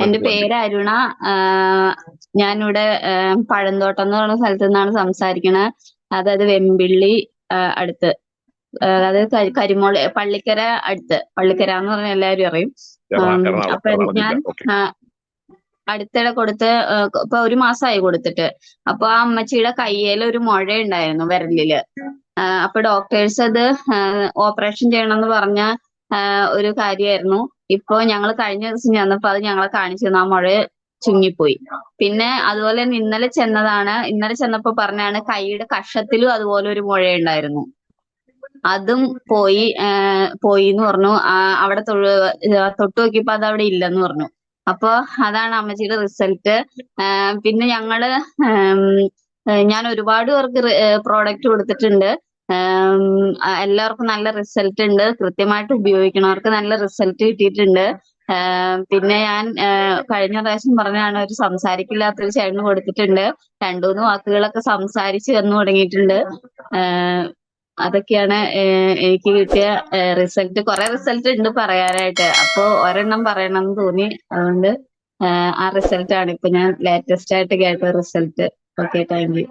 എന്റെ വണ്ടി. പേര് അരുണ. ഞാനിവിടെ പഴന്തോട്ടം എന്ന് പറയുന്ന സ്ഥലത്ത് നിന്നാണ് സംസാരിക്കണത്. അതായത് വെമ്പിള്ളി അടുത്ത്. അതായത് കരിമോള് പള്ളിക്കര അടുത്ത്. പള്ളിക്കര എന്ന് പറഞ്ഞാൽ എല്ലാവരും അറിയും. എറണാകുളം അപ്പൊ എറണാകുളം ജില്ല. ഞാൻ ഓക്കെ. അടുത്തിടെ കൊടുത്ത് ഇപ്പൊ ഒരു മാസമായി കൊടുത്തിട്ട്. അപ്പൊ ആ അമ്മച്ചിയുടെ കയ്യിൽ ഒരു മുഴ ഉണ്ടായിരുന്നു വിരലില്. അപ്പൊ ഡോക്ടേഴ്സ് അത് ഓപ്പറേഷൻ ചെയ്യണമെന്ന് പറഞ്ഞ ഒരു കാര്യമായിരുന്നു. ഇപ്പൊ ഞങ്ങൾ കഴിഞ്ഞ ദിവസം ചെന്നപ്പോ അത് ഞങ്ങളെ കാണിച്ചു തന്നു. ആ മുഴ ചുങ്ങിപ്പോയി. പിന്നെ അതുപോലെ തന്നെ ഇന്നലെ ചെന്നതാണ്. ഇന്നലെ ചെന്നപ്പോ പറഞ്ഞാണ് കൈയുടെ കഷത്തിലും അതുപോലെ ഒരു മുഴ ഉണ്ടായിരുന്നു. അതും പോയി എന്ന് പറഞ്ഞു. അവിടെ തൊട്ട് നോക്കിയപ്പോ അത് അവിടെ ഇല്ലെന്ന് പറഞ്ഞു. അപ്പൊ അതാണ് അമ്മച്ചിയുടെ റിസൾട്ട്. പിന്നെ ഞങ്ങള് ഞാൻ ഒരുപാട് പേർക്ക് പ്രോഡക്റ്റ് കൊടുത്തിട്ടുണ്ട്. എല്ലാവർക്കും നല്ല റിസൾട്ട് ഉണ്ട്. കൃത്യമായിട്ട് ഉപയോഗിക്കണവർക്ക് നല്ല റിസൾട്ട് കിട്ടിയിട്ടുണ്ട്. പിന്നെ ഞാൻ കഴിഞ്ഞ പ്രാവശ്യം പറഞ്ഞാണ് ഒരു സംസാരിക്കില്ലാത്തൊരു ചേട്ടന് കൊടുത്തിട്ടുണ്ട്. രണ്ടു മൂന്ന് വാക്കുകളൊക്കെ സംസാരിച്ച് വന്നു തുടങ്ങിയിട്ടുണ്ട്. അതൊക്കെയാണ് എനിക്ക് കിട്ടിയ റിസൾട്ട്. കുറെ റിസൾട്ട് ഉണ്ട് പറയാനായിട്ട്. അപ്പൊ ഒരെണ്ണം പറയണമെന്ന് തോന്നി. അതുകൊണ്ട് ആ റിസൾട്ട് ആണ് ഇപ്പൊ ഞാൻ ലേറ്റസ്റ്റ് ആയിട്ട് കേട്ട റിസൾട്ട്. Okay, thank you.